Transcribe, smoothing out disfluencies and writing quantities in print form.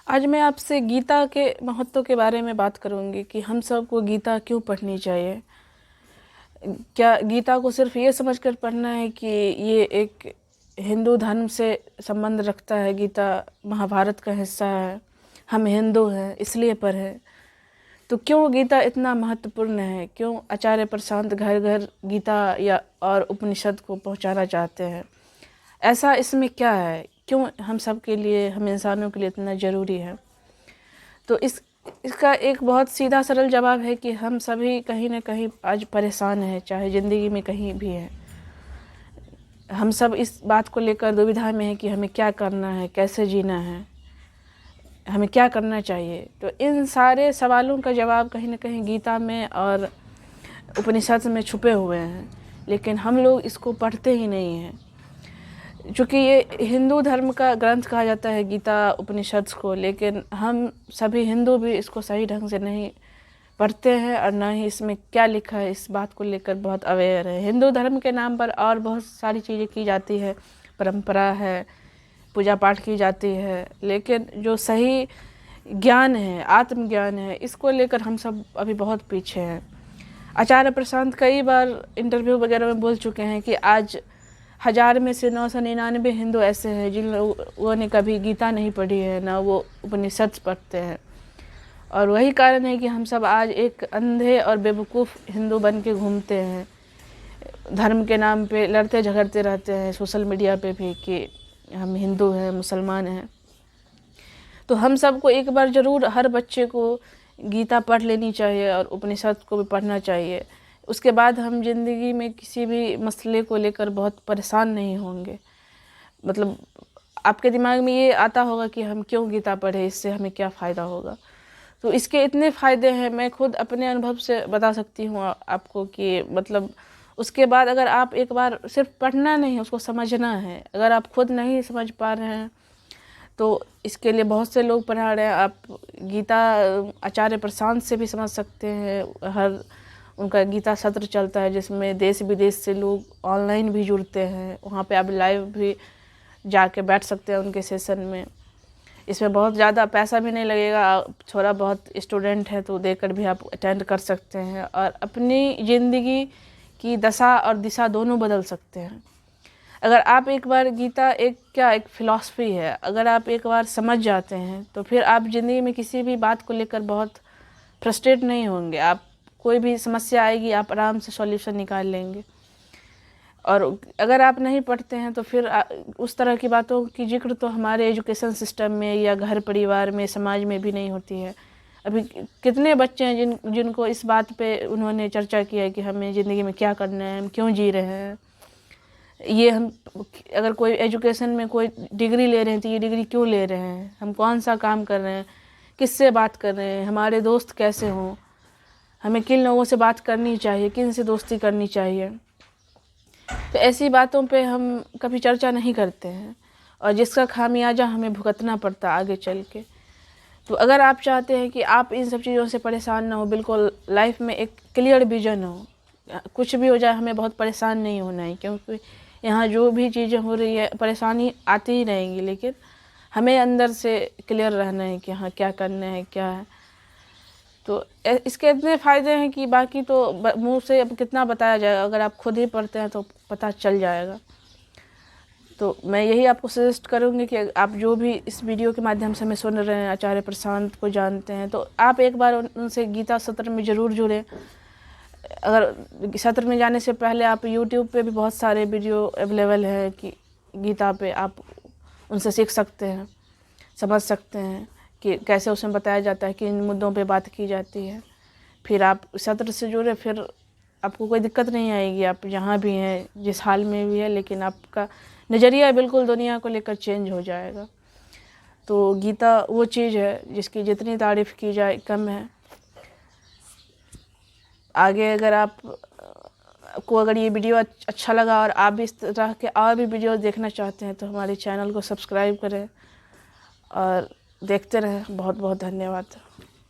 आज मैं आपसे गीता के महत्व के बारे में बात करूंगी कि हम सबको गीता क्यों पढ़नी चाहिए। क्या गीता को सिर्फ ये समझकर पढ़ना है कि ये एक हिंदू धर्म से संबंध रखता है, गीता महाभारत का हिस्सा है, हम हिंदू हैं इसलिए पढ़ें। तो क्यों गीता इतना महत्वपूर्ण है, क्यों आचार्य प्रशांत घर घर गीता या और उपनिषद को पहुंचाना चाहते हैं, ऐसा इसमें क्या है, क्यों हम सब के लिए, हम इंसानों के लिए इतना ज़रूरी है। तो इसका एक बहुत सीधा सरल जवाब है कि हम सभी कहीं ना कहीं आज परेशान हैं, चाहे ज़िंदगी में कहीं भी हैं। हम सब इस बात को लेकर दुविधा में हैं कि हमें क्या करना है, कैसे जीना है, हमें क्या करना चाहिए। तो इन सारे सवालों का जवाब कहीं ना कहीं गीता में और उपनिषद में छुपे हुए हैं, लेकिन हम लोग इसको पढ़ते ही नहीं हैं। चूँकि ये हिंदू धर्म का ग्रंथ कहा जाता है गीता उपनिषद को, लेकिन हम सभी हिंदू भी इसको सही ढंग से नहीं पढ़ते हैं और ना ही इसमें क्या लिखा है इस बात को लेकर बहुत अवेयर है। हिंदू धर्म के नाम पर और बहुत सारी चीज़ें की जाती है, परंपरा है, पूजा पाठ की जाती है, लेकिन जो सही ज्ञान है, आत्मज्ञान है, इसको लेकर हम सब अभी बहुत पीछे हैं। आचार्य प्रशांत कई बार इंटरव्यू वगैरह में बोल चुके हैं कि आज 1000 में से 999 हिंदू ऐसे हैं जिन लोगों ने कभी गीता नहीं पढ़ी है, ना वो उपनिषद पढ़ते हैं। और वही कारण है कि हम सब आज एक अंधे और बेवकूफ़ हिंदू बन के घूमते हैं, धर्म के नाम पे लड़ते झगड़ते रहते हैं सोशल मीडिया पे भी कि हम हिंदू हैं, मुसलमान हैं। तो हम सबको एक बार ज़रूर हर बच्चे को गीता पढ़ लेनी चाहिए और उपनिषद को भी पढ़ना चाहिए। उसके बाद हम ज़िंदगी में किसी भी मसले को लेकर बहुत परेशान नहीं होंगे। मतलब आपके दिमाग में ये आता होगा कि हम क्यों गीता पढ़े, इससे हमें क्या फ़ायदा होगा। तो इसके इतने फ़ायदे हैं, मैं खुद अपने अनुभव से बता सकती हूँ आपको कि मतलब उसके बाद अगर आप एक बार सिर्फ पढ़ना नहीं, उसको समझना है। अगर आप खुद नहीं समझ पा रहे हैं तो इसके लिए बहुत से लोग पढ़ा रहे हैं। आप गीता आचार्य प्रशांत से भी समझ सकते हैं। हर उनका गीता सत्र चलता है जिसमें देश विदेश से लोग ऑनलाइन भी जुड़ते हैं, वहाँ पे आप लाइव भी जाके बैठ सकते हैं उनके सेशन में। इसमें बहुत ज़्यादा पैसा भी नहीं लगेगा, थोड़ा बहुत स्टूडेंट है तो देकर भी आप अटेंड कर सकते हैं और अपनी ज़िंदगी की दशा और दिशा दोनों बदल सकते हैं। अगर आप एक बार गीता एक फ़िलॉसफी है, अगर आप एक बार समझ जाते हैं तो फिर आप ज़िंदगी में किसी भी बात को लेकर बहुत फ्रस्ट्रेट नहीं होंगे। आप कोई भी समस्या आएगी आप आराम से सॉल्यूशन निकाल लेंगे। और अगर आप नहीं पढ़ते हैं तो फिर उस तरह की बातों की जिक्र तो हमारे एजुकेशन सिस्टम में या घर परिवार में, समाज में भी नहीं होती है। अभी कितने बच्चे हैं जिनको इस बात पे उन्होंने चर्चा किया है कि हमें ज़िंदगी में क्या करना है, हम क्यों जी रहे हैं। ये हम अगर कोई एजुकेशन में कोई डिग्री ले रहे हैं तो ये डिग्री क्यों ले रहे हैं, हम कौन सा काम कर रहे हैं, किससे बात कर रहे हैं, हमारे दोस्त कैसे हों, हमें किन लोगों से बात करनी चाहिए, किन से दोस्ती करनी चाहिए। तो ऐसी बातों पे हम कभी चर्चा नहीं करते हैं और जिसका खामियाजा हमें भुगतना पड़ता आगे चल के। तो अगर आप चाहते हैं कि आप इन सब चीज़ों से परेशान ना हो, बिल्कुल लाइफ में एक क्लियर विजन हो, कुछ भी हो जाए हमें बहुत परेशान नहीं होना है, क्योंकि यहाँ जो भी चीज़ें हो रही है परेशानी आती ही रहेंगी, लेकिन हमें अंदर से क्लियर रहना है कि हाँ क्या करना है, क्या है। तो इसके इतने फ़ायदे हैं कि बाकी तो मुंह से अब कितना बताया जाएगा, अगर आप खुद ही पढ़ते हैं तो पता चल जाएगा। तो मैं यही आपको सजेस्ट करूँगी कि आप जो भी इस वीडियो के माध्यम से हमें सुन रहे हैं, आचार्य प्रशांत को जानते हैं, तो आप एक बार उनसे गीता सत्र में ज़रूर जुड़ें। अगर सत्र में जाने से पहले आप यूट्यूब पे भी बहुत सारे वीडियो अवेलेबल हैं कि गीता पे आप उनसे सीख सकते हैं, समझ सकते हैं कि कैसे उसमें बताया जाता है, किन मुद्दों पे बात की जाती है। फिर आप सत्र से जुड़े, फिर आपको कोई दिक्कत नहीं आएगी। आप जहाँ भी हैं, जिस हाल में भी है, लेकिन आपका नज़रिया बिल्कुल दुनिया को लेकर चेंज हो जाएगा। तो गीता वो चीज़ है जिसकी जितनी तारीफ़ की जाए कम है। आगे अगर आप को अगर ये वीडियो अच्छा लगा और आप भी इस तरह के और भी वीडियो देखना चाहते हैं तो हमारे चैनल को सब्सक्राइब करें और देखते रहें। बहुत बहुत धन्यवाद।